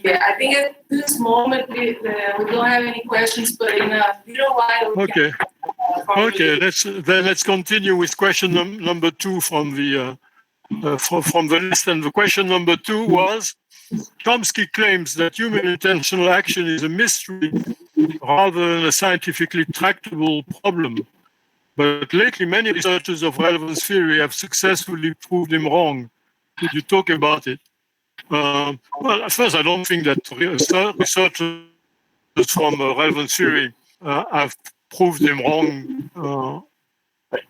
Yeah, I think at this moment we don't have any questions, but in a little while. Okay. Okay. Let's continue with question number 2 from the list. And the question number 2 was: Chomsky claims that human intentional action is a mystery rather than a scientifically tractable problem. But lately, many researchers of relevance theory have successfully proved him wrong. Could you talk about it? Well, at first, I don't think that researchers from relevance theory have proved him wrong or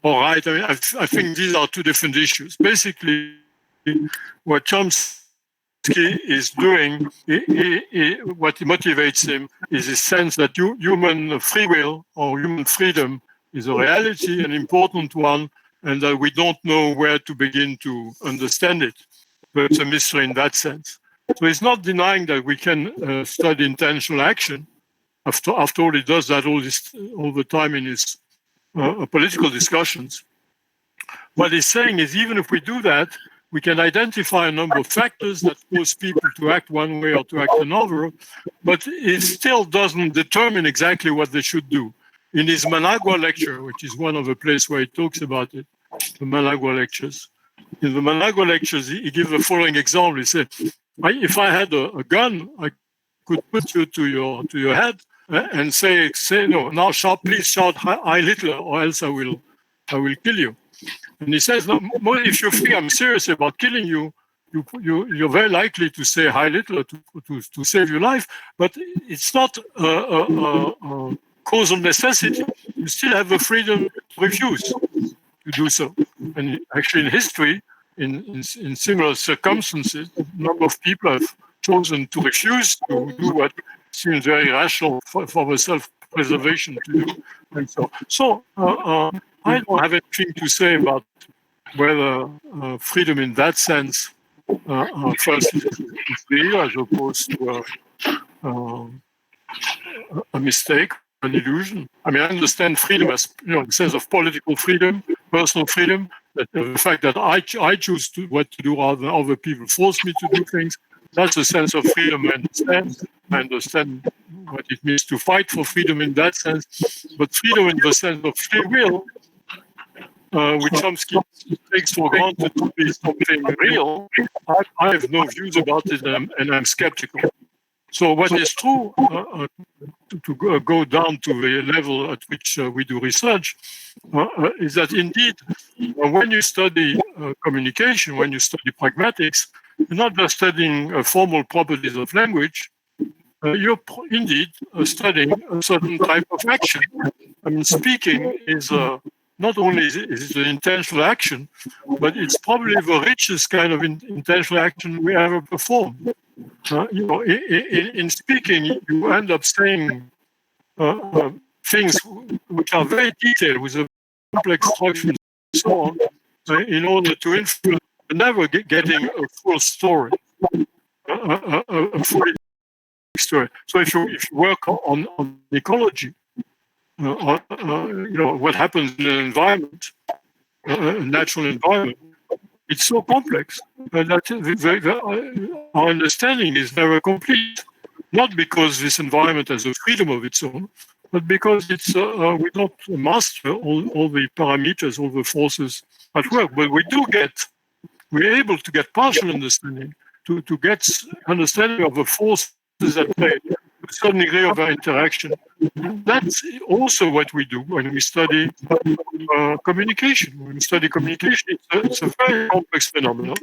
right. I mean, I think these are two different issues. Basically, what Chomsky is doing, what motivates him is his sense that human free will or human freedom is a reality, an important one, and that we don't know where to begin to understand it. But it's a mystery in that sense. So he's not denying that we can study intentional action. After all, he does that all the time in his political discussions. What he's saying is, even if we do that, we can identify a number of factors that cause people to act one way or to act another, but it still doesn't determine exactly what they should do. In his Managua lecture, which is one of the places where he talks about it, the Managua lectures. In the Managua lectures, he gives the following example. He said, if I had a gun, I could put you to your head and say no, now please shout Heil Hitler, or else I will kill you. And he says, no, if you think I'm serious about killing you, you're very likely to say Heil Hitler to save your life, but it's not a causal necessity. You still have the freedom to refuse to do so. And actually in history, in similar circumstances, a number of people have chosen to refuse to do what seems very rational for the self-preservation to do. And so I don't have anything to say about whether freedom in that sense first is real as opposed to a mistake, an illusion. I mean, I understand freedom as, in the sense of political freedom, personal freedom, that the fact that I choose what to do rather than other people force me to do things. That's a sense of freedom I understand. I understand what it means to fight for freedom in that sense. But freedom in the sense of free will, which Chomsky takes for granted to be something real, I have no views about it, and I'm skeptical. So what is true, to go down to the level at which we do research, is that indeed, when you study communication, when you study pragmatics, you're not just studying formal properties of language, you're indeed studying a certain type of action. I mean, speaking is not only is it an intentional action, but it's probably the richest kind of intentional action we ever perform. In speaking, you end up saying things which are very detailed with a complex structure and so on, in order to influence, never getting a full story, a full story. So if you work on ecology, what happens in an environment, a natural environment, it's so complex that our understanding is never complete. Not because this environment has a freedom of its own, but because it's we don't master all the parameters, all the forces at work. But we're able to get partial understanding, to get understanding of the forces at play, a certain degree of our interaction. That's also what we do when we study communication. When we study communication, it's a very complex phenomenon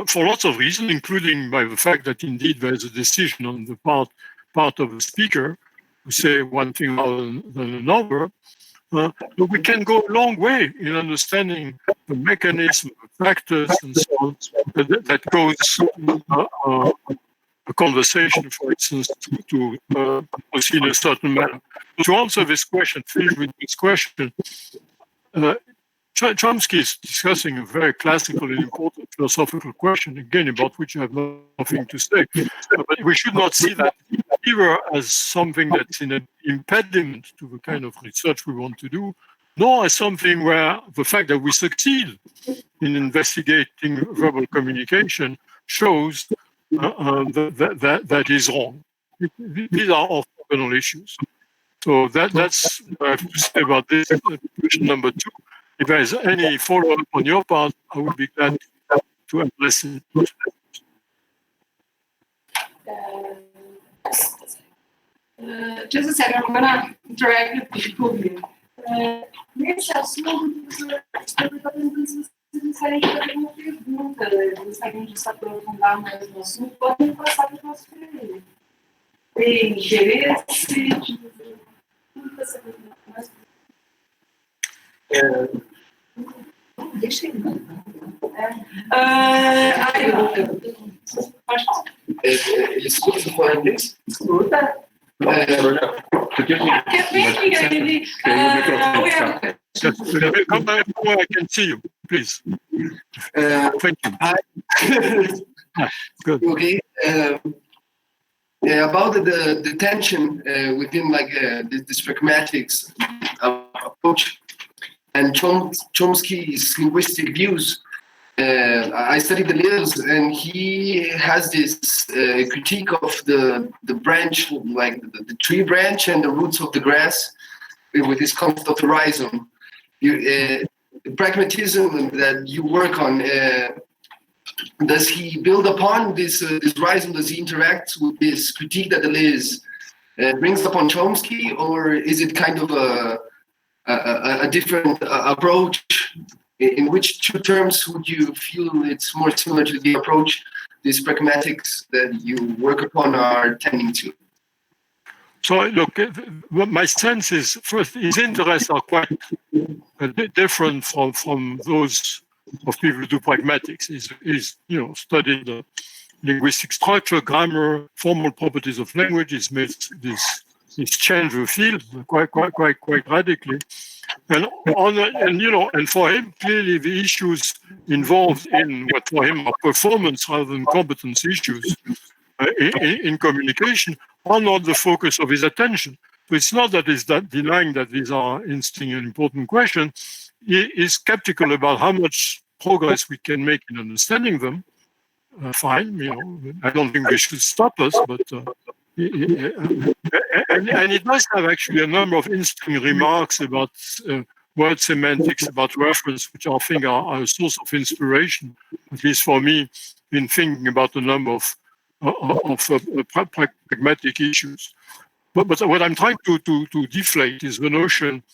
for lots of reasons, including by the fact that indeed there is a decision on the part of the speaker to say one thing rather than another. But we can go a long way in understanding the mechanism, the factors, and so on that goes a conversation, for instance, to proceed in a certain manner. To answer this question, finish with this question, Chomsky is discussing a very classical and important philosophical question, again, about which I have nothing to say. But we should not see that either as something that's an impediment to the kind of research we want to do, nor as something where the fact that we succeed in investigating verbal communication shows that is wrong. These are orthogonal issues. So that's what I have to say about this question number 2. If there is any follow-up on your part, I would be glad to address it. Just a second, I'm going to interact with people here. Nesse assunto, eu estou perguntando se vocês gostaram de fazer uma pergunta, gostariam de se aprofundar mais no assunto, podem passar para o nosso primeiro. Tem interesse de você perguntar mais? Deixa eu ir. Ele escuta se for inglês? Escuta. Come back where I can see you, please. Thank you. Good. Okay. About the tension within this pragmatics approach and Chomsky's linguistic views. I studied Deleuze, and he has this critique of the branch, like the tree branch and the roots of the grass, with this concept of the rhizome. The pragmatism that you work on, does he build upon this rhizome? Does he interact with this critique that Deleuze brings upon Chomsky, or is it kind of a different approach? In which two terms would you feel it's more similar to the approach these pragmatics that you work upon are tending to? So look, my sense is, first, his interests are quite different from those of people who do pragmatics. He's studied the linguistic structure, grammar, formal properties of language. He's made this change the field quite radically. And for him, clearly the issues involved in what for him are performance rather than competence issues in communication are not the focus of his attention. So it's not that he's denying that these are interesting and important questions. He is skeptical about how much progress we can make in understanding them. Fine, I don't think they should stop us, but. And it does have actually a number of interesting remarks about word semantics, about reference, which I think are a source of inspiration, at least for me, in thinking about a number of pragmatic issues. But what I'm trying to deflate is the notion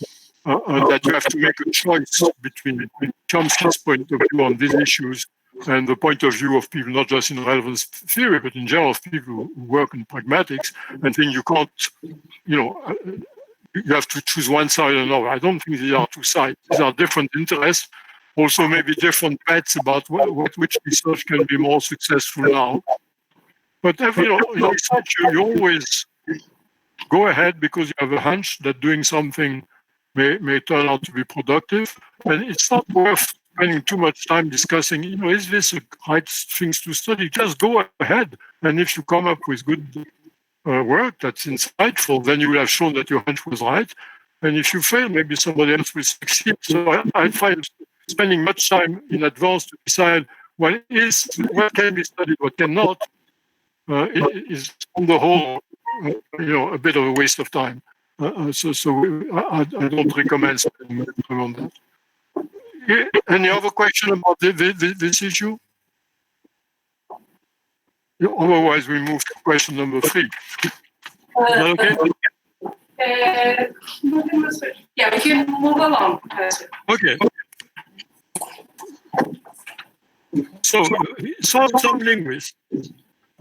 that you have to make a choice between Chomsky's point of view on these issues and the point of view of people, not just in relevance theory, but in general of people who work in pragmatics, and think you can't, you have to choose one side or another. I don't think these are two sides. These are different interests, also maybe different bets about which research can be more successful now. But in research, you always go ahead because you have a hunch that doing something may turn out to be productive, and it's not worth spending too much time discussing, is this the right things to study? Just go ahead. And if you come up with good work that's insightful, then you will have shown that your hunch was right. And if you fail, maybe somebody else will succeed. So I find spending much time in advance to decide what can be studied, what cannot, is on the whole, a bit of a waste of time. So I don't recommend spending much time on that. Any other question about this issue? Otherwise, we move to question number 3. Is that okay? Yeah, we can move along. Okay. So, some linguists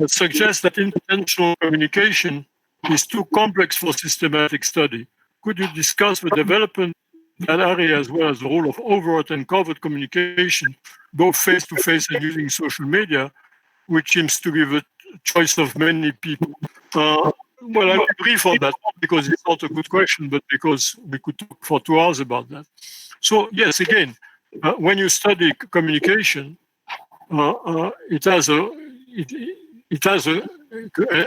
suggest that intentional communication is too complex for systematic study. Could you discuss the development of that area as well as the role of overt and covert communication, both face-to-face and using social media, which seems to be the choice of many people? Well, I'll be brief on that, not because it's not a good question, but because we could talk for 2 hours about that. So, yes, again, when you study communication, it has a,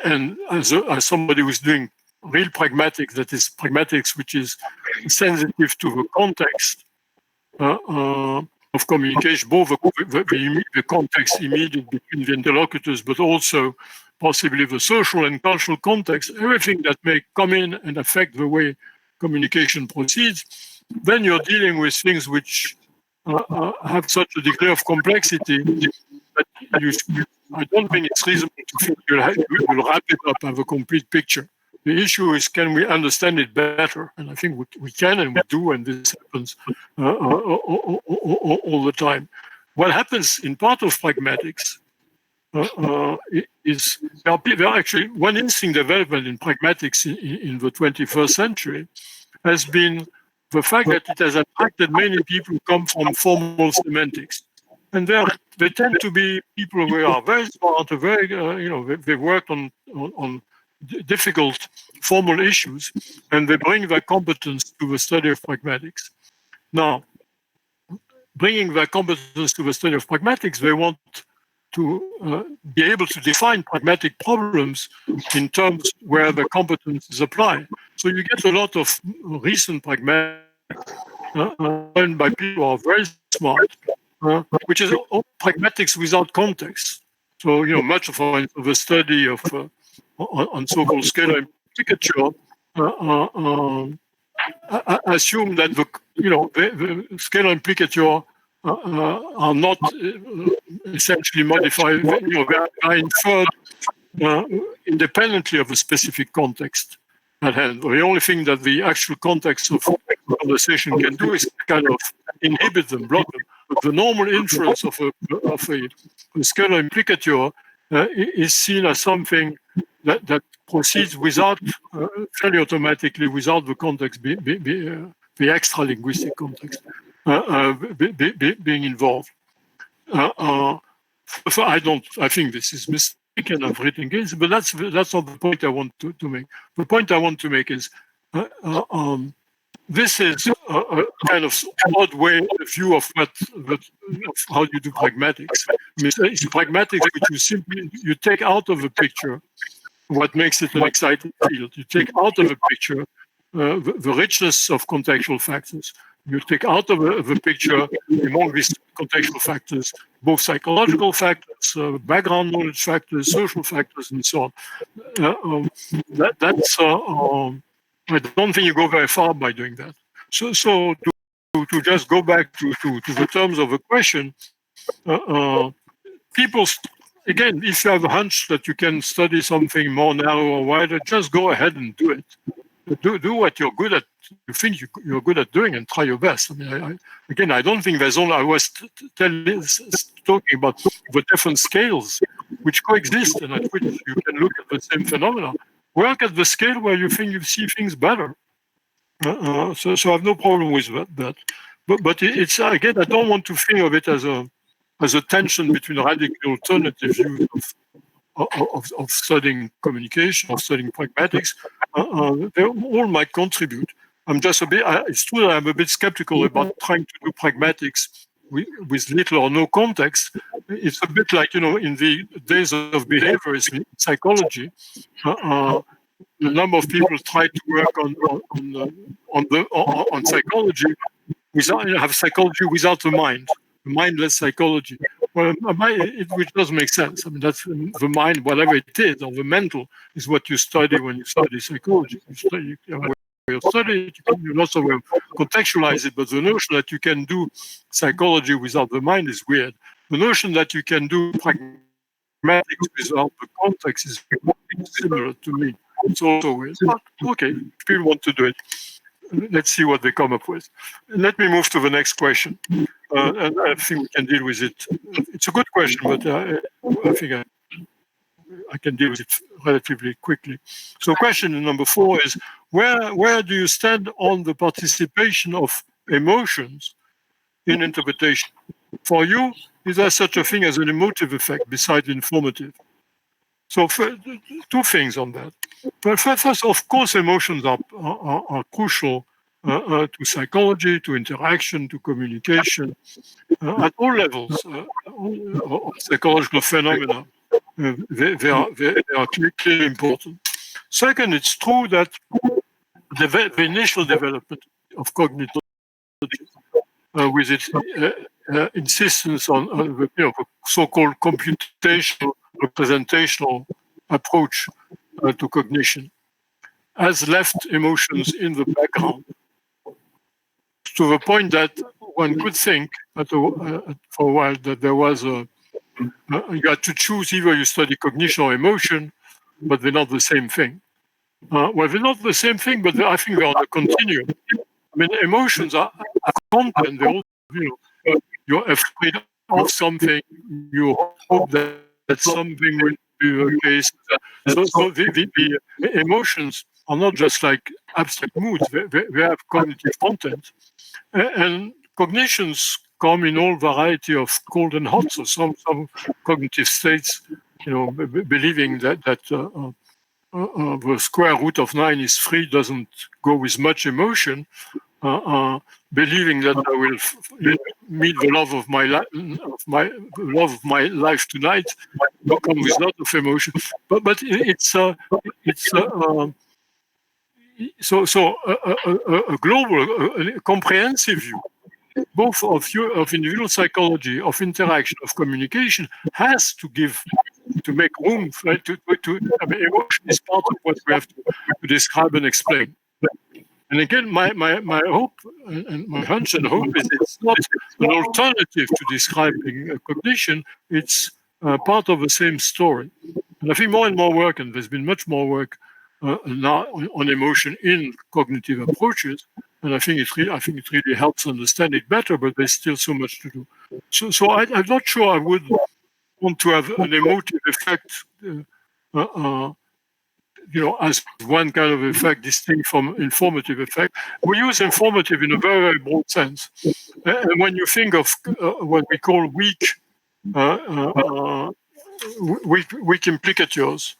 and as somebody who's doing real pragmatics, that is pragmatics which is sensitive to the context of communication, both the context immediate between the interlocutors, but also possibly the social and cultural context, everything that may come in and affect the way communication proceeds, then you're dealing with things which have such a degree of complexity that I don't think it's reasonable to think you'll wrap it up and have a complete picture. The issue is, can we understand it better? And I think we can and we do, and this happens all the time. What happens in part of pragmatics is there are actually one interesting development in pragmatics in the 21st century has been the fact that it has attracted many people who come from formal semantics. And they tend to be people who are very smart, very, they work on difficult formal issues, and they bring their competence to the study of pragmatics. Now, bringing their competence to the study of pragmatics, they want to be able to define pragmatic problems in terms where the competence is applied. So you get a lot of recent pragmatics done by people who are very smart, which is pragmatics without context. So, much of the study of on so-called scalar implicature assume that the scalar implicature are not essentially modified. They are inferred independently of a specific context at hand. The only thing that the actual context of conversation can do is kind of inhibit them, block them. But the normal inference of a scalar implicature is seen as something that proceeds without, fairly automatically, without the context, the extra linguistic context being involved. So I think this is mistaken. I've written against, but that's not the point I want to make. The point I want to make is this is a kind of odd view of how you do pragmatics. It's pragmatics which you take out of the picture what makes it an exciting field. You take out of the picture the richness of contextual factors. You take out of the picture, among these contextual factors, both psychological factors, background knowledge factors, social factors, and so on. I don't think you go very far by doing that. So to just go back to the terms of the question, people, again, if you have a hunch that you can study something more narrow or wider, just go ahead and do it. Do what you're good at. You think you're good at doing, and try your best. I mean, I don't think there's only. I was talking about the different scales which coexist and at which you can look at the same phenomena. Work at the scale where you think you see things better. So I have no problem with that. But it's again, I don't want to think of it as a tension between radical alternative views of studying communication or studying pragmatics. They all might contribute. I'm just it's true that I'm a bit skeptical about trying to do pragmatics with little or no context. It's a bit like, in the days of behaviorism in psychology, a number of people try to work on psychology have psychology without the mind, mindless psychology. Well, which doesn't make sense. I mean, that's the mind, whatever it is, or the mental, is what you study when you study psychology. You study it, you also will contextualize it, but the notion that you can do psychology without the mind is weird. The notion that you can do pragmatics without the context is similar to me. It's also weird. But okay, if people want to do it, let's see what they come up with. Let me move to the next question. And I think we can deal with it. It's a good question, but I think I can deal with it relatively quickly. So question number 4 is, where do you stand on the participation of emotions in interpretation? For you, is there such a thing as an emotive effect besides informative? So two things on that. But first, of course, emotions are crucial to psychology, to interaction, to communication, at all levels of psychological phenomena. They are clearly important. Second, it's true that the initial development of cognitive with its insistence on the so-called computational representational approach to cognition has left emotions in the background to the point that one could think for a while that there was you had to choose either you study cognition or emotion, but they're not the same thing. Well, they're not the same thing, but I think they're on a continuum. I mean, emotions are content. They're also, you're afraid of something. You hope that something will be the case. So the emotions are not just like abstract moods. They have cognitive content. And cognitions come in all variety of cold and hot. So some cognitive states, believing that the square root of 9 is 3 doesn't go with much emotion. Believing that I will meet the love of my life tonight, will come with a lot of emotion. But it's a global, comprehensive view, both of individual psychology, of interaction, of communication, has to make room for emotion is part of what we have to describe and explain. And again, my hope and my hunch and hope is it's not an alternative to describing cognition. It's part of the same story. And I think more and more work, and there's been much more work now on emotion in cognitive approaches. And I think it really helps understand it better. But there's still so much to do. So I'm not sure I would want to have an emotive effect. As one kind of effect distinct from informative effect. We use informative in a very, very broad sense. And when you think of what we call weak implicatures,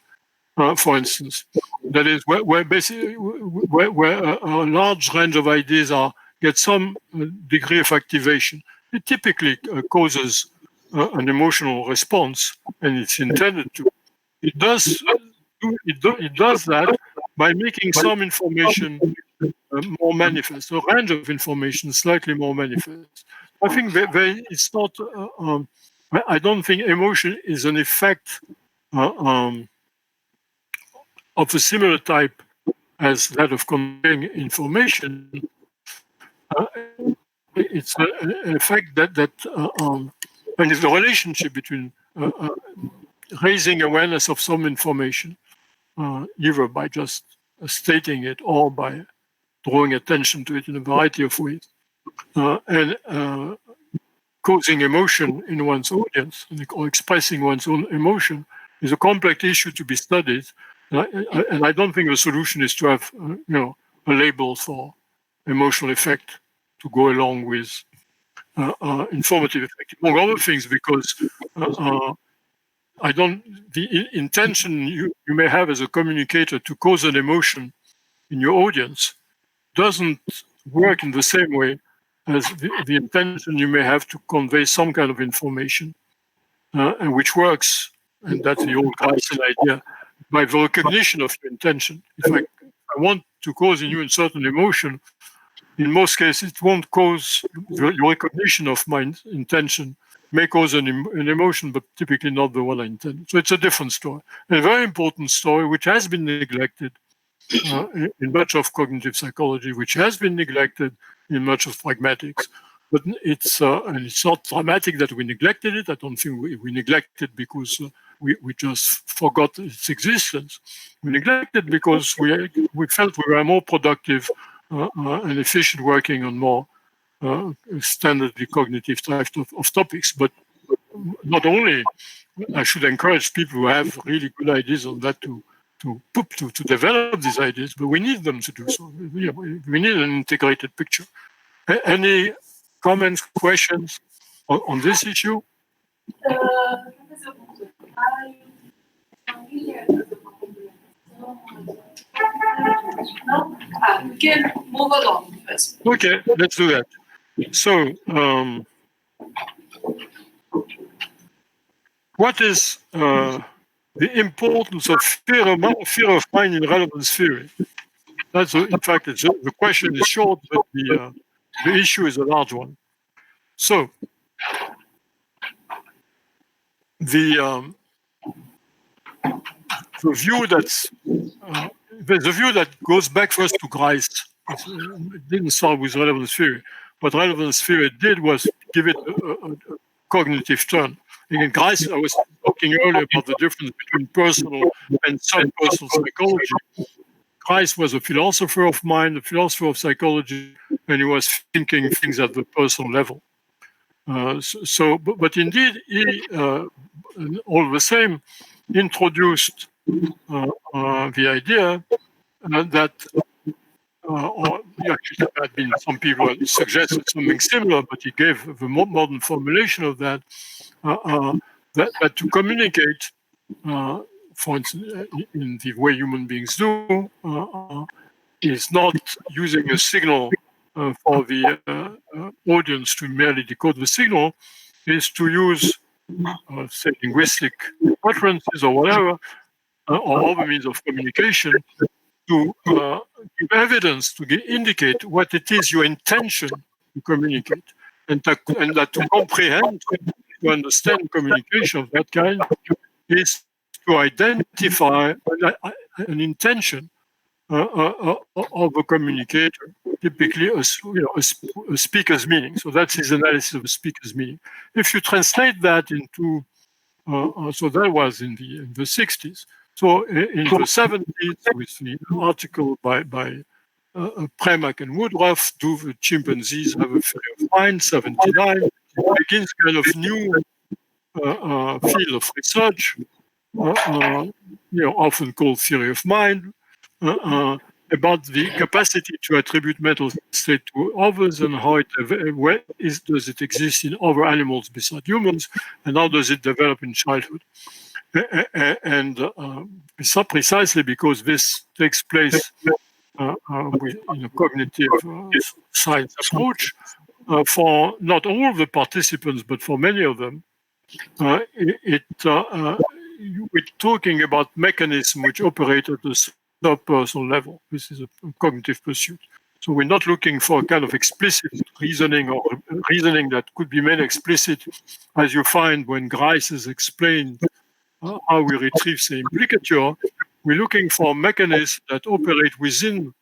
for instance, that is where a large range of ideas get some degree of activation, it typically causes an emotional response, and it's intended to. It does that by making some information more manifest, a range of information slightly more manifest. I think it's not. I don't think emotion is an effect of a similar type as that of conveying information. It's an effect that and it's the relationship between raising awareness of some information, either by just stating it or by drawing attention to it in a variety of ways, and causing emotion in one's audience or expressing one's own emotion is a complex issue to be studied. And I don't think the solution is to have a label for emotional effect to go along with informative effect, among other things, because the intention you may have as a communicator to cause an emotion in your audience doesn't work in the same way as the intention you may have to convey some kind of information, and which works, and that's the old Greichen idea, by the recognition of your intention. If I want to cause in you a certain emotion, in most cases it won't cause your recognition of my intention. May cause an emotion, but typically not the one I intended. So it's a different story, a very important story, which has been neglected in much of cognitive psychology, which has been neglected in much of pragmatics. But it's not dramatic that we neglected it. I don't think we neglected it because we just forgot its existence. We neglected it because we felt we were more productive and efficient working on more standardly cognitive type of topics. But not only, I should encourage people who have really good ideas on that to develop these ideas, but we need them to do so. We need an integrated picture. Any comments, questions on this issue? We can move along first. Okay, let's do that. So, what is the importance of fear of mind in relevance theory. That's in fact, the question is short, but the issue is a large one. So the view that goes back first to Grice. It didn't start with relevance theory. What relevance theory did was give it a cognitive turn. Again, Grice, I was talking earlier about the difference between personal and subpersonal psychology. Grice was a philosopher of mind, a philosopher of psychology, and he was thinking things at the personal level. But indeed, he, all the same, introduced the idea that, or actually there had been some people who suggested something similar, but he gave the more modern formulation of that, that to communicate, for instance, in the way human beings do, is not using a signal for the audience to merely decode the signal, is to use, say, linguistic preferences or whatever, or other means of communication to give evidence, to indicate what it is your intention to communicate, and that to comprehend, to understand communication of that kind is to identify an intention of a communicator, typically a speaker's meaning. So that's his analysis of a speaker's meaning. If you translate that into, so that was in the 60s. So in the 70s, with the article by Pragmática and Woodruff, Do the Chimpanzees Have a Theory of Mind, 79, begins kind of new field of research, often called theory of mind, about the capacity to attribute mental state to others and how does it exist in other animals besides humans, and how does it develop in childhood. And precisely because this takes place in a cognitive science approach, for not all the participants, but for many of them, we're talking about mechanisms which operate at the subpersonal level. This is a cognitive pursuit. So we're not looking for a kind of explicit reasoning or reasoning that could be made explicit, as you find when Grice has explained how we retrieve the implicature. We're looking for mechanisms that operate within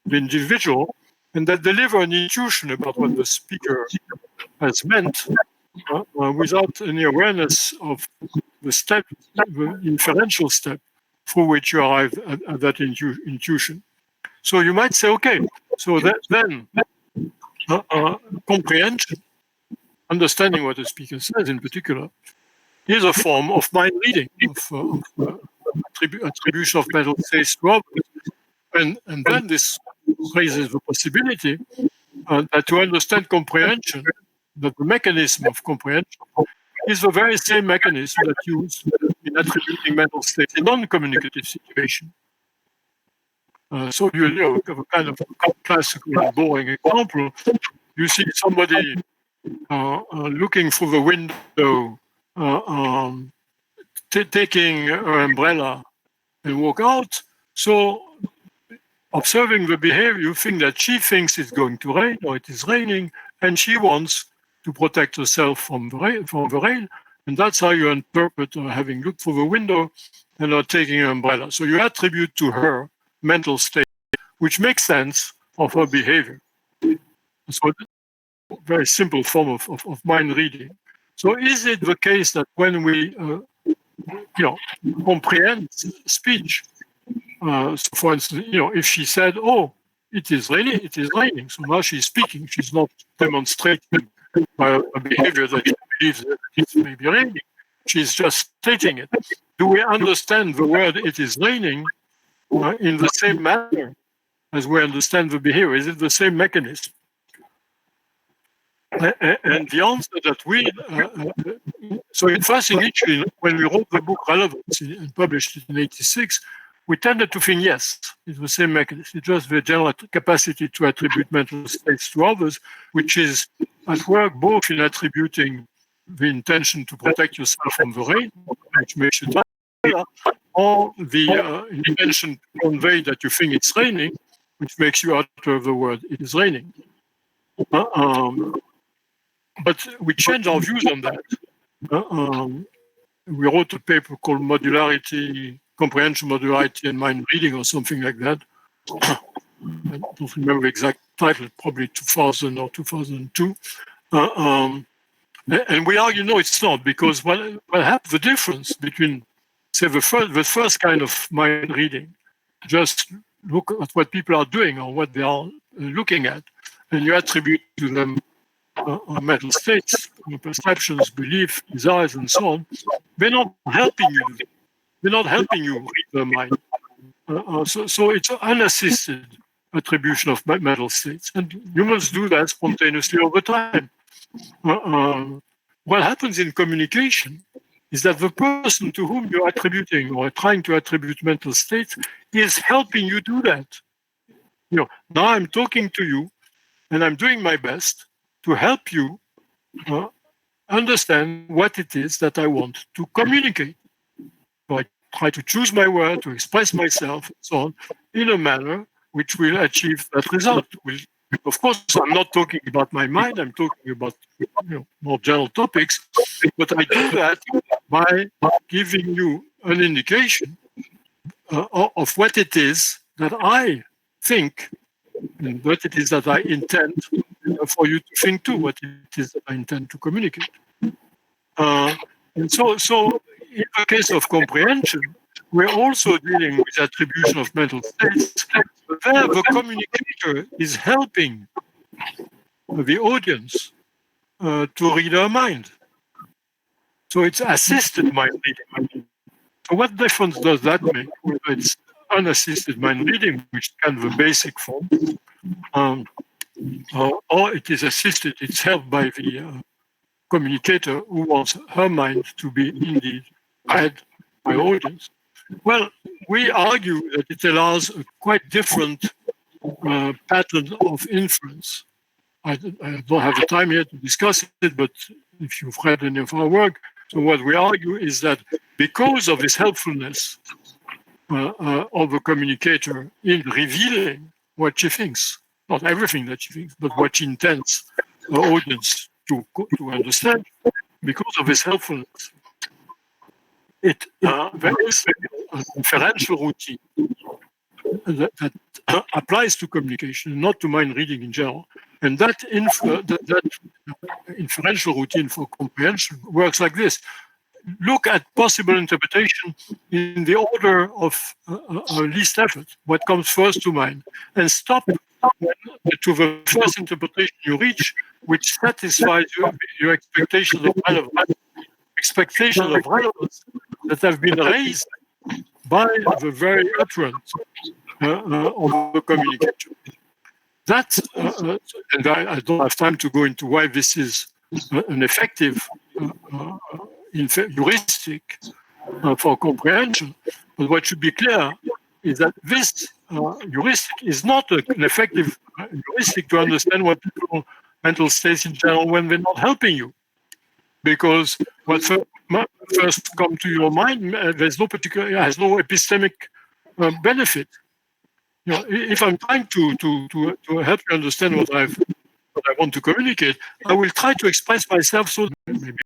the individual and that deliver an intuition about what the speaker has meant without any awareness of the step, the inferential step through which you arrive at that intuition. So you might say, okay, so then comprehension, understanding what the speaker says in particular, is a form of mind reading, of attribution of mental states to others. And then this raises the possibility that to understand comprehension, that the mechanism of comprehension is the very same mechanism that used in attributing mental states in non-communicative situations. So you have a kind of classical and boring example. You see somebody looking through the window, taking her umbrella and walk out. So observing the behavior, you think that she thinks it's going to rain or it is raining, and she wants to protect herself from the rain. And that's how you interpret her having looked through the window and her taking her umbrella. So you attribute to her mental state, which makes sense of her behavior. So a very simple form of mind reading. So is it the case that when we comprehend speech, so for instance, if she said, "Oh, it is raining," so now she's speaking. She's not demonstrating by a behavior that she believes that it may be raining. She's just stating it. Do we understand the word "it is raining" in the same manner as we understand the behavior? Is it the same mechanism? And the answer that so in first initially, when we wrote the book Relevance and published it in '86, we tended to think, yes, it's the same mechanism. It's just the general capacity to attribute mental states to others, which is at work both in attributing the intention to protect yourself from the rain, which makes you umbrella, or the intention to convey that you think it's raining, which makes you utter the word "it is raining." But we changed our views on that. We wrote a paper called Modularity, Comprehension, Modularity, and Mind Reading, or something like that. I don't remember the exact title, probably 2000 or 2002. And we argue, no, it's not, because what happened, the difference between, say, the first kind of mind reading, just look at what people are doing or what they are looking at, and you attribute to them mental states, perceptions, beliefs, desires, and so on. They're not helping you. They're not helping you read the mind. So it's unassisted attribution of mental states, and humans do that spontaneously all the time. What happens in communication is that the person to whom you're attributing or trying to attribute mental states is helping you do that. Now I'm talking to you, and I'm doing my best to help you understand what it is that I want to communicate. So I try to choose my word, to express myself, and so on, in a manner which will achieve that result. Of course, I'm not talking about my mind, I'm talking about more general topics, but I do that by giving you an indication of what it is that I think, and what it is that I intend for you to think too, what it is that I intend to communicate. And so in the case of comprehension, we're also dealing with attribution of mental states. There, the communicator is helping the audience to read her mind. So it's assisted mind reading. So what difference does that make? Whether it's unassisted mind reading, which is kind of a basic form, or it is assisted, it's helped by the communicator who wants her mind to be indeed read by audience. Well, we argue that it allows a quite different pattern of inference. I don't have the time here to discuss it, but if you've read any of our work, so what we argue is that because of this helpfulness of the communicator in revealing what she thinks, not everything that she thinks, but what she intends the audience to understand, because of this helpfulness, there is an inferential routine that applies to communication, not to mind reading in general. And that inferential routine for comprehension works like this. Look at possible interpretation in the order of least effort, what comes first to mind, and stop to the first interpretation you reach, which satisfies your expectations of relevance that have been raised by the very utterance of the communication. That, and I don't have time to go into why this is an effective heuristic for comprehension, but what should be clear is that this heuristic is not an effective heuristic to understand what people's mental states in general when they're not helping you. Because what first comes to your mind, has no epistemic benefit. If I'm trying to help you understand what I want to communicate, I will try to express myself so maybe